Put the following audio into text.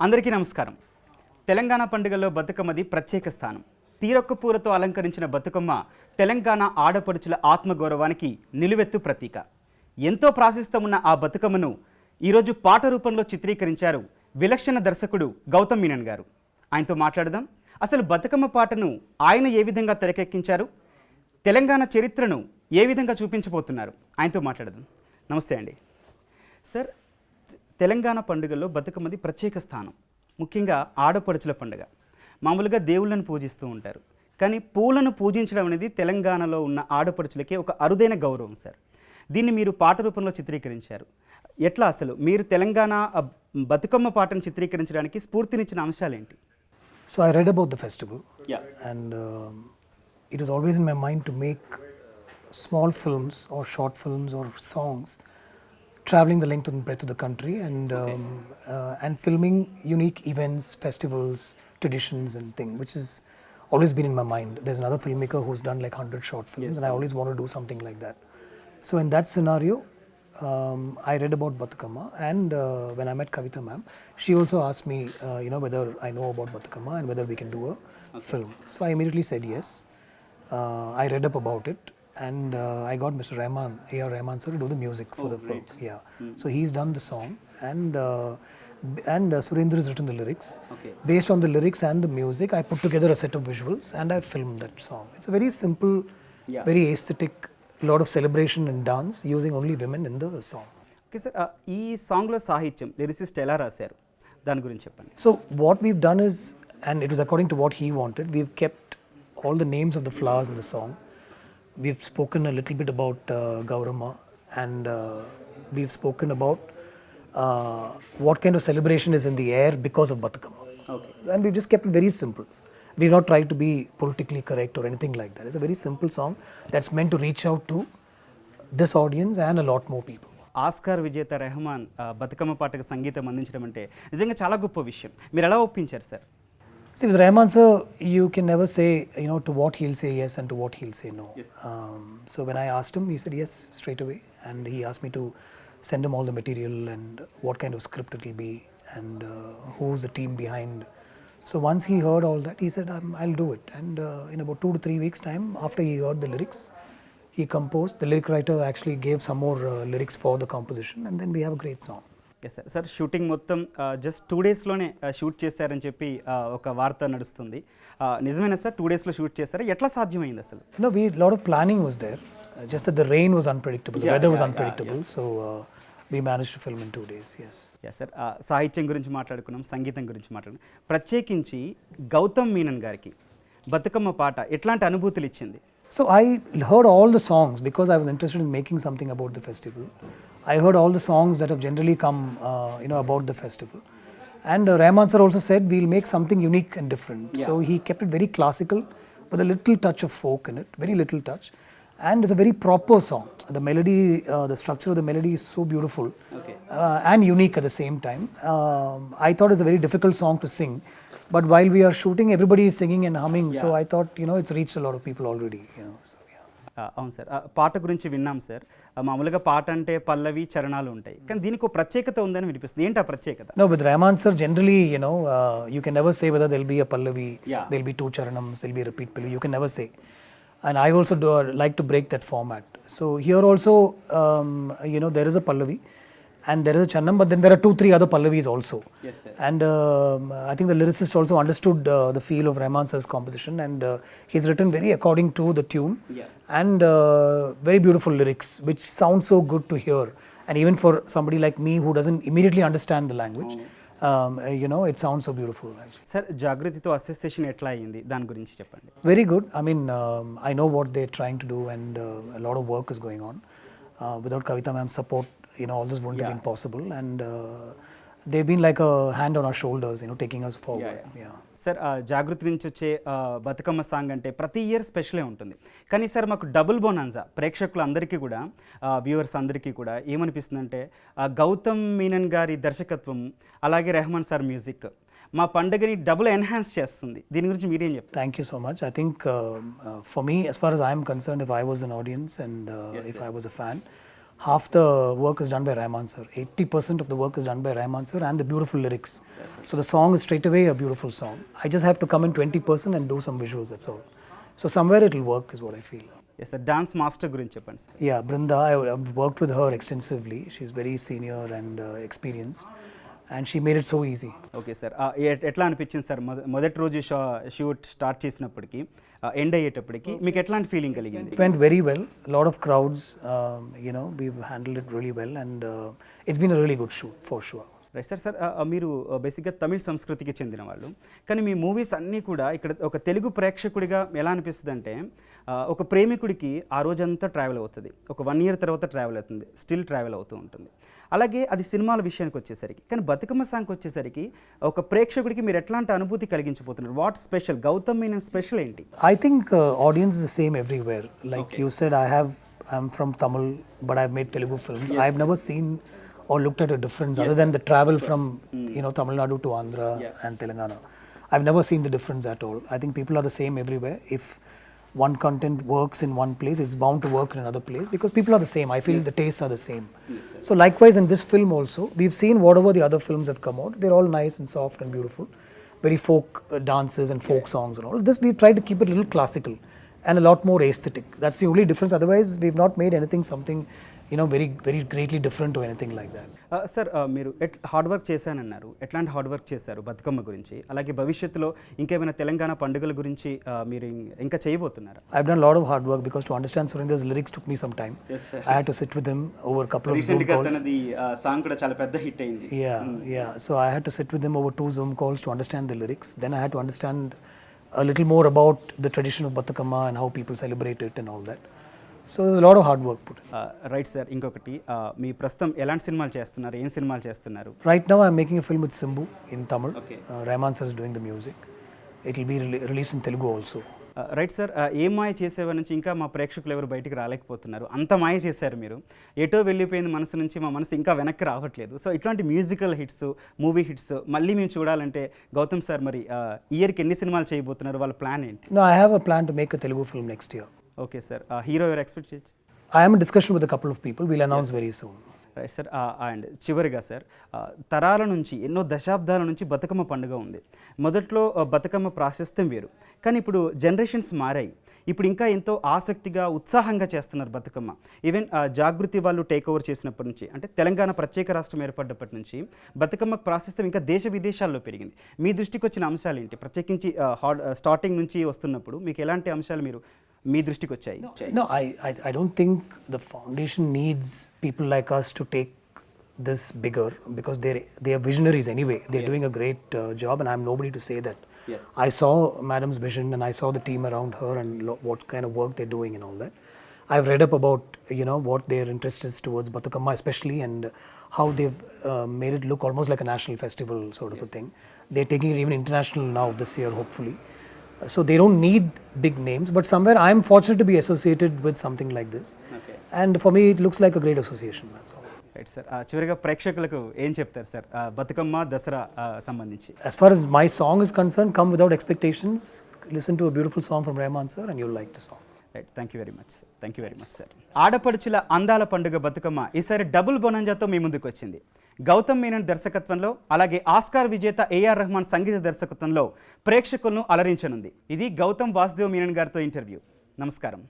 అందరికీ నమస్కారం. తెలంగాణ పండుగల్లో బతుకమ్మది ప్రత్యేక స్థానం. తీరొక్క పూలతో అలంకరించిన బతుకమ్మ తెలంగాణ ఆడపడుచుల ఆత్మగౌరవానికి నిలువెత్తు ప్రతీక. ఎంతో ప్రాశస్త్యం ఉన్న ఆ బతుకమ్మను ఈరోజు పాట రూపంలో చిత్రీకరించారు విలక్షణ దర్శకుడు గౌతమ్ మీనన్ గారు. ఆయనతో మాట్లాడదాం. అసలు బతుకమ్మ పాటను ఆయన ఏ విధంగా తెరకెక్కించారు, తెలంగాణ చరిత్రను ఏ విధంగా చూపించబోతున్నారు, ఆయనతో మాట్లాడదాం. నమస్తే అండి. సార్, తెలంగాణ పండుగల్లో బతుకమ్మది ప్రత్యేక స్థానం. ముఖ్యంగా ఆడపడుచుల పండుగ. మామూలుగా దేవుళ్ళను పూజిస్తూ ఉంటారు, కానీ పూలను పూజించడం అనేది తెలంగాణలో ఉన్న ఆడపడుచులకే ఒక అరుదైన గౌరవం సార్. దీన్ని మీరు పాట రూపంలో చిత్రీకరించారు. ఎట్లా అసలు మీరు తెలంగాణ బతుకమ్మ పాటను చిత్రీకరించడానికి స్ఫూర్తినిచ్చిన అంశాలు ఏంటి? So I read about the festival, and it was always in my mind to make small films or short films or songs traveling the length and breadth of the country and filming unique events, festivals, traditions and things, which has always been in my mind. There's another filmmaker who's done like 100 short films, and I always want to do something like that. So in that scenario, I read about Batukamma, and when I met Kavita ma'am, she also asked me, whether I know about Batukamma and whether we can do a film. So I immediately said yes. I read up about it, and I got Mr. Rahman, A.R. Rahman sir, to do the music for the film. Yeah. So he's done the song, and Surendra has written the lyrics. Okay. Based on the lyrics and the music, I put together a set of visuals and I filmed that song. It's a very simple, very aesthetic, lot of celebration and dance using only women in the song. Okay sir, ఈ సాంగ్లో సాహిత్యం lyricist ఎలా రాశారు, దాని గురించి చెప్పండి. So what we've done is, and it was according to what he wanted, we've kept all the names of the flowers in the song. We've spoken a little bit about Gauramma, and we've spoken about what kind of celebration is in the air because of Batukamma. Okay. And we've just kept it very simple. We've not tried to be politically correct or anything like that. It's a very simple song that's meant to reach out to this audience and a lot more people. Oscar విజేత రెహమాన్ బతుకమ్మ పాటకు సంగీతం అందించడం అంటే నిజంగా చాలా గొప్ప విషయం. మీరు ఎలా ఒప్పించారు sir? See, with Rahman sir, you can never say, to what he'll say yes and to what he'll say no. Yes. So when I asked him, he said yes straight away, and he asked me to send him all the material and what kind of script it will be and who's the team behind. So once he heard all that, he said, I'll do it. And in about 2 to 3 weeks' time, after he heard the lyrics, he composed. The lyric writer actually gave some more lyrics for the composition, and then we have a great song. Yes sir. Sir, shooting మొత్తం just 2 డేస్లోనే shoot చేశారని చెప్పి ఒక వార్త నడుస్తుంది. నిజమేనా sir? 2 డేస్లో shoot చేశారా? ఎట్లా సాధ్యమైంది అసలు? Lot of planning was there. Just that the rain was unpredictable, the weather was unpredictable. So we managed to film in 2 days, yes. Yes sir. సాహిత్యం గురించి మాట్లాడుకున్నాం, సంగీతం గురించి మాట్లాడుకున్నాం. ప్రత్యేకించి గౌతమ్ మీనన్ గారికి బతుకమ్మ పాట ఎట్లాంటి అనుభూతులు ఇచ్చింది? So I heard all the songs because I was interested in making something about the festival. I heard all the songs that have generally come, about the festival. And Rahman sir also said we'll make something unique and different. So he kept it very classical with a little touch of folk in it, very little touch. And it's a very proper song. The melody, the structure of the melody is so beautiful. Okay. And unique at the same time. I thought it's a very difficult song to sing. But while we are shooting, everybody is singing and humming. So I thought, it's reached a lot of people already. So yeah. అవును sir. పాట గురించి విన్నాం sir. మామూలుగా పాట అంటే పల్లవి చరణాలు ఉంటాయి, కానీ దీనికి ఒక ప్రత్యేకత ఉందని వినిపిస్తుంది. ఏంటి ఆ ప్రత్యేకత? No, with Rahman sir, generally, you can never say whether there'll be a pallavi, Yeah. there'll be 2 charanams, there'll be a repeat pallavi. You can never say. And I also like to break that format. So here also, there is a pallavi and there is a chanam, but then there are 2-3 other pallavis also. Yes, sir. And I think the lyricist also understood the feel of Rahman sir's composition, and he's written very according to the tune. Yeah. And very beautiful lyrics which sound so good to hear, and even for somebody like me who doesn't immediately understand the language, it sounds so beautiful actually. Sir, జాగృతితో association ఎట్లా అయింది, దాని గురించి చెప్పండి. Very good. I mean, I know what they're trying to do, and a lot of work is going on. Without Kavita ma'am's support, all this wouldn't have been possible, and they've been like a hand on our shoulders, taking us forward. Yeah. Sir, Jagruthi నుంచి వచ్చే Bathukamma song అంటే ప్రతి year స్పెషలే ఉంటుంది, కానీ sir మాకు double బోనాన్సా ప్రేక్షకులందరికీ కూడా, viewers అందరికీ కూడా ఏమనిపిస్తుందంటే గౌతమ్ మీనన్ గారి దర్శకత్వం అలాగే రెహమాన్ సార్ మ్యూజిక్ మా పండుగని డబుల్ ఎన్హాన్స్ చేస్తుంది. దీని గురించి మీరేం చెప్తారు? Thank you so much. I think for me, as far as I am concerned, if I was an audience and if I was a fan, half the work is done by Rahman sir. 80% of the work is done by Rahman sir and the beautiful lyrics. So the song is straight away a beautiful song. I just have to come in 20% and do some visuals, that's all. So somewhere it will work is what I feel. Yes sir dance master గురించి చెప్పండి sir. Yeah, Brinda, I've worked with her extensively. She's very senior and experienced, and she made it so easy. Okay sir ఎట్లా అనిపించింది sir మొదటి రోజు shoot start చేసినప్పటికీ end అయ్యేటప్పటికి మీకు ఎట్లాంటి ఫీలింగ్ కలిగింది? It went very well. A lot of crowds, we've handled it really well, and it's been a really good shoot for sure. Right sir. మీరు బేసిక్గా తమిళ సంస్కృతికి చెందిన వాళ్ళు, కానీ మీ మూవీస్ అన్నీ కూడా ఇక్కడ ఒక తెలుగు ప్రేక్షకుడిగా ఎలా అనిపిస్తుంది అంటే ఒక ప్రేమికుడికి ఆ రోజంతా ట్రావెల్ అవుతుంది, ఒక 1 year తర్వాత ట్రావెల్ అవుతుంది, స్టిల్ ట్రావెల్ అవుతూ ఉంటుంది. అలాగే అది సినిమాల విషయానికి వచ్చేసరికి, కానీ బతుకమ్మ సాంగ్కి వచ్చేసరికి ఒక ప్రేక్షకుడికి మీరు ఎట్లాంటి అనుభూతి కలిగించబోతున్నారు? What special, Gautham Menon special ఏంటి? I think audience is the same everywhere. Like you said, I'm from Tamil, but I've made Telugu films. I've never seen or looked at a difference other than the travel from Tamil Nadu to Andhra and Telangana. I've never seen the difference at all. I think people are the same everywhere. If one content works in one place, it's bound to work in another place because people are the same. I feel the tastes are the same. So likewise in this film also, we've seen whatever the other films have come out, they're all nice and soft and beautiful, very folk dances and folk songs and all. This we've tried to keep it a little classical and a lot more aesthetic. That's the only difference. Otherwise we've not made anything something very very greatly different or anything like that. Sir మీరు hard work చేశానన్నారు, ఎట్లాంటి hard work చేశారు బతుకమ్మ గురించి? అలాగే భవిష్యత్తులో ఇంకేమైనా తెలంగాణ పండుగల గురించి మీరు ఇంకా చేయబోతున్నారా? I've done a lot of hard work because to understand Surinder's lyrics took me some time. Yes, sir. I had to sit with him over a couple of Zoom రీసెంట్గా calls. తనది సాంగ్ కూడా చాలా పెద్ద hit అయింది. Yeah. So I had to sit with him over 2 Zoom calls to understand the lyrics. Then I had to understand a little more about the tradition of Batukama and how people celebrate it and all that. So there's a lot of hard work put in. Right sir. ఇంకొకటి, మీ ప్రస్తుతం ఎలాంటి సినిమాలు చేస్తున్నారు, ఏం సినిమాలు చేస్తున్నారు? Right now I'm making a film with Simbu in Tamil. Okay. Rahman sir is doing the music. It will be released in Telugu also. Right sir. Ye Maaya Chesave నుంచి ఇంకా మా ప్రేక్షకులు ఎవరు బయటికి రాలేకపోతున్నారు, అంత మాయ చేశారు మీరు. ఎటో వెళ్ళిపోయింది మనసు నుంచి, మా మనసు ఇంకా వెనక్కి రావట్లేదు. సో ఇట్లాంటి మ్యూజికల్ హిట్స్, మూవీ హిట్స్ మళ్ళీ మేము చూడాలంటే గౌతమ్ సార్ మరి ఇయర్కి ఎన్ని సినిమాలు చేయబోతున్నారు, వాళ్ళ ప్లాన్ ఏంటి? No, I have a plan to make a Telugu film next year. Okay sir. Hero ఎవరు ఎక్స్పెక్ట్ చేయొచ్చు? I am in discussion with a couple of people. We'll announce very soon. Right sir. And చివరిగా sir, తరాల నుంచి ఎన్నో దశాబ్దాల నుంచి బతుకమ్మ పండుగ ఉంది. మొదట్లో బతుకమ్మ ప్రాశస్త్యం వేరు, కానీ ఇప్పుడు జనరేషన్స్ మారాయి. ఇప్పుడు ఇంకా ఎంతో ఆసక్తిగా ఉత్సాహంగా చేస్తున్నారు బతుకమ్మ. ఈవెన్ జాగృతి వాళ్ళు టేక్ ఓవర్ చేసినప్పటి నుంచి, అంటే తెలంగాణ ప్రత్యేక రాష్ట్రం ఏర్పడ్డప్పటి నుంచి బతుకమ్మ ప్రాశస్త్యం ఇంకా దేశ విదేశాల్లో పెరిగింది. మీ దృష్టికి వచ్చిన అంశాలు ఏంటి? ప్రత్యేకించి స్టార్టింగ్ నుంచి వస్తున్నప్పుడు మీకు ఎలాంటి అంశాలు మీ దృష్టికి వచ్చాయి? No, I don't think the foundation needs people like us to take this bigger because they are visionaries anyway. They're doing a great job and I'm nobody to say that. Yes. I saw Madam's vision and I saw the team around her and what kind of work they're doing and all that. I've read up about what their interest is towards Batukama especially and how they've made it look almost like a national festival sort of a thing. They're taking it even international now this year hopefully. So they don't need big names, but somewhere I'm fortunate to be associated with something like this. Okay. And for me it looks like a great association, that's all. Right sir. చివరిగా ప్రేక్షకులకు ఏం చెప్తారు sir Bathukamma Dasara సంబంధించి? As far as my song is concerned, come without expectations, listen to a beautiful song from Rahman sir and you'll like the song. Right. Thank you very much sir. Thank you very much sir. ఆడపడుచుల అందాల పండుగ బతుకమ్మ ఈసారి double బొనంజాతో మీ ముందుకు వచ్చింది. గౌతమ్ మీనన్ దర్శకత్వంలో, అలాగే Oscar విజేత AR Rahman సంగీత దర్శకత్వంలో ప్రేక్షకులను అలరించనుంది. ఇది గౌతమ్ వాసుదేవ్ మీనన్ గారితో ఇంటర్వ్యూ. నమస్కారం.